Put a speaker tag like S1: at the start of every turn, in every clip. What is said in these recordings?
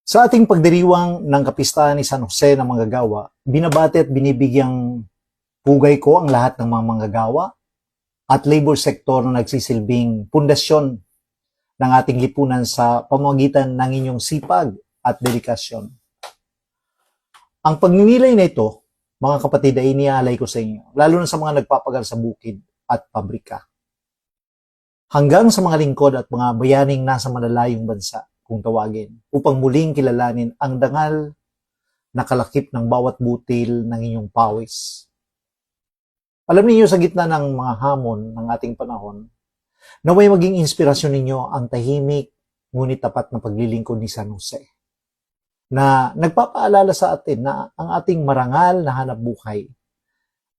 S1: Sa ating pagdiriwang ng kapistahan ni San Jose ng manggagawa, binabati at binibigyang pugay ko ang lahat ng mga manggagawa at labor sector na nagsisilbing pundasyon ng ating lipunan sa pamamagitan ng inyong sipag at dedikasyon. Ang pagninilay na ito, mga kapatid, ay inialay ko sa inyo, lalo na sa mga nagpapagal sa bukid at pabrika. Hanggang sa mga lingkod at mga bayaning nasa malalayong bansa, kung tawagin, upang muling kilalanin ang dangal na kalakip ng bawat butil ng inyong pawis. Alam niyo sa gitna ng mga hamon ng ating panahon, naway maging inspirasyon ninyo ang tahimik ngunit tapat na paglilingkod ni San Jose, na nagpapaalala sa atin na ang ating marangal na hanapbuhay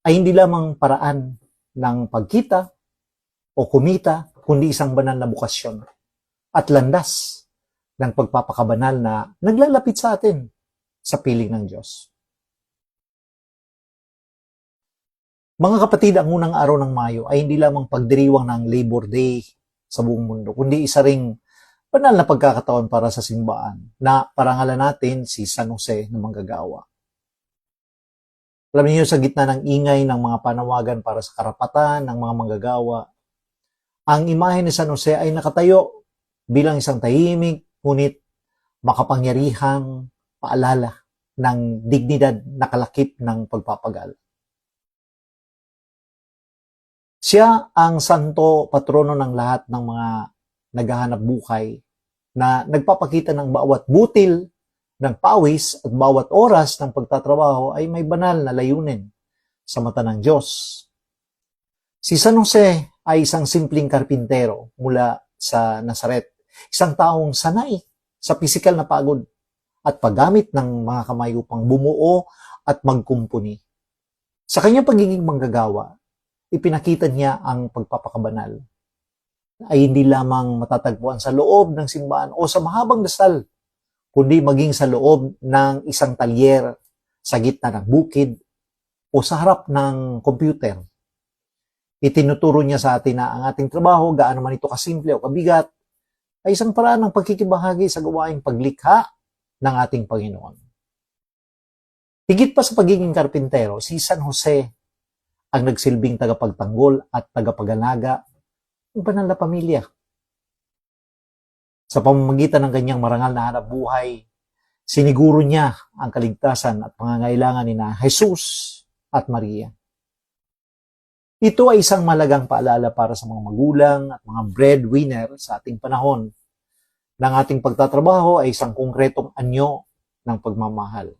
S1: ay hindi lamang paraan ng pagkita o kumita, kundi isang banal na bukasyon at landas ng pagpapakabanal na naglalapit sa atin sa piling ng Diyos. Mga kapatid, ang unang araw ng Mayo ay hindi lamang pagdiriwang ng Labor Day sa buong mundo, kundi isa ring banal na pagkakataon para sa simbaan na parangalan natin si San Jose na manggagawa. Alam niyo, sa gitna ng ingay ng mga panawagan para sa karapatan ng mga manggagawa, ang imahe ni San Jose ay nakatayo bilang isang tahimik ngunit makapangyarihang paalala ng dignidad na kalakip ng pagpapagal. Siya ang santo patrono ng lahat ng mga naghahanap buhay na nagpapakita ng bawat butil ng pawis at bawat oras ng pagtatrabaho ay may banal na layunin sa mata ng Diyos. Si San Jose ay isang simpleng karpintero mula sa Nazaret, isang taong sanay sa pisikal na pagod at paggamit ng mga kamay upang bumuo at magkumpuni. Sa kanyang pagiging manggagawa, ipinakita niya ang pagpapakabanal ay hindi lamang matatagpuan sa loob ng simbahan o sa mahabang dasal, kundi maging sa loob ng isang talyer sa gitna ng bukid o sa harap ng computer. Itinuturo niya sa atin na ang ating trabaho, gaano man ito kasimple o kabigat, ay isang paraan ng pagkikibahagi sa gawaing paglikha ng ating Panginoon. Higit pa sa pagiging karpintero, si San Jose ang nagsilbing tagapagtanggol at tagapagalaga ng banal na pamilya. Sa pamamagitan ng kanyang marangal na hanapbuhay, siniguro niya ang kaligtasan at pangangailangan ni na Jesus at Maria. Ito ay isang malagang paalala para sa mga magulang at mga breadwinner sa ating panahon na ang ating pagtatrabaho ay isang konkretong anyo ng pagmamahal.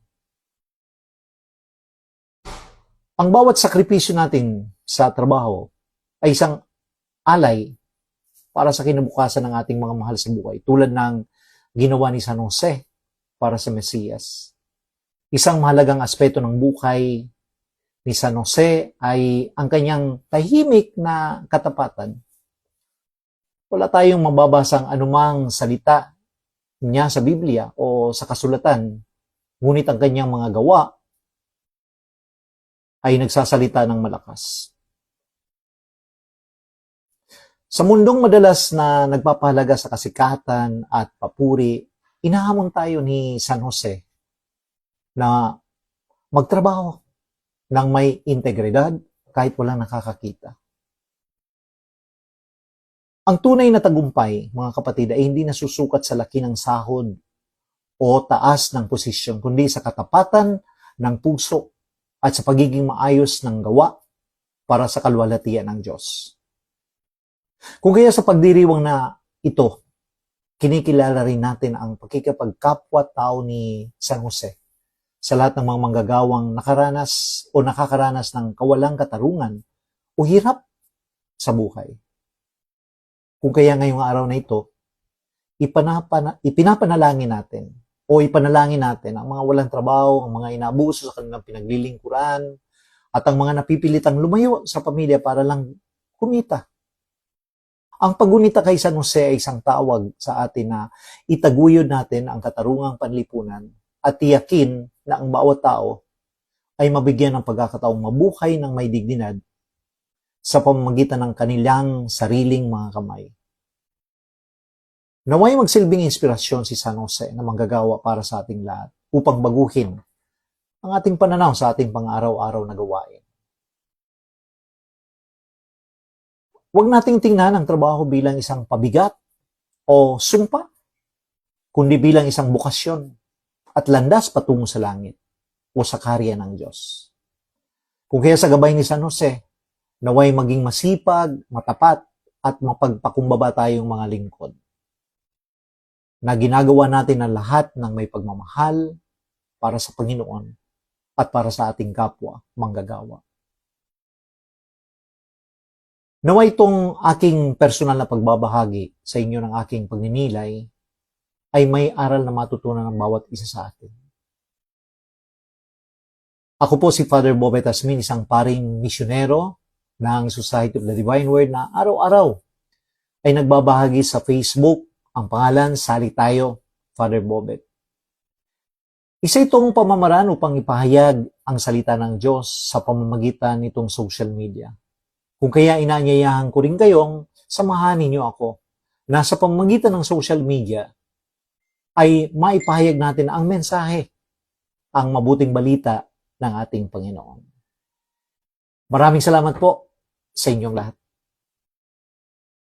S1: Ang bawat sakripisyo natin sa trabaho ay isang alay para sa kinabukasan ng ating mga mahal sa buhay, tulad ng ginawa ni San Jose para sa Mesiyas. Isang mahalagang aspeto ng buhay ni San Jose ay ang kanyang tahimik na katapatan. Wala tayong mababasang anumang salita niya sa Biblia o sa kasulatan, ngunit ang kanyang mga gawa ay nagsasalita ng malakas. Sa mundong madalas na nagpapahalaga sa kasikatan at papuri, inahamon tayo ni San Jose na magtrabaho ng may integridad kahit walang nakakakita. Ang tunay na tagumpay, mga kapatid, ay hindi nasusukat sa laki ng sahod o taas ng posisyon, kundi sa katapatan ng puso at sa pagiging maayos ng gawa para sa kalwalhatian ng Diyos. Kung kaya sa pagdiriwang na ito, kinikilala rin natin ang pagkikipagkapwa-tao ni San Jose sa lahat ng mga manggagawang nakaranas o nakakaranas ng kawalang katarungan o hirap sa buhay. Kung kaya ngayong araw na ito, ipinapanalangin natin o ipanalangin natin ang mga walang trabaho, ang mga inaabuso sa kanilang pinaglilingkuran, at ang mga napipilitang lumayo sa pamilya para lang kumita. Ang pagunita kay San Jose ay isang tawag sa atin na itaguyod natin ang katarungang panlipunan at tiyakin na ang bawat tao ay mabigyan ng pagkakataong mabuhay ng may dignidad sa pamamagitan ng kanilang sariling mga kamay. Naway magsilbing inspirasyon si San Jose na manggagawa para sa ating lahat upang baguhin ang ating pananaw sa ating pang-araw-araw na gawain. Huwag nating tingnan ang trabaho bilang isang pabigat o sumpa, kundi bilang isang bukasyon at landas patungo sa langit o sa karya ng Diyos. Kung kaya sa gabay ni San Jose, naway maging masipag, matapat, at mapagpakumbaba tayong mga lingkod. Na ginagawa natin ang lahat ng may pagmamahal para sa Panginoon at para sa ating kapwa manggagawa. Naway itong aking personal na pagbabahagi sa inyo ng aking pagninilay ay may aral na matutunan ng bawat isa sa atin. Ako po si Father Bobet Asmin, isang paring misyonero ng Society of the Divine Word na araw-araw ay nagbabahagi sa Facebook. Ang pangalan, Sali Tayo, Father Bobet. Isa itong pamamaraan upang ipahayag ang salita ng Diyos sa pamamagitan nitong social media. Kung kaya inaanyayahan ko rin kayong samahan ninyo ako na sa pamamagitan ng social media ay maipahayag natin ang mensahe, ang mabuting balita ng ating Panginoon. Maraming salamat po sa inyong lahat.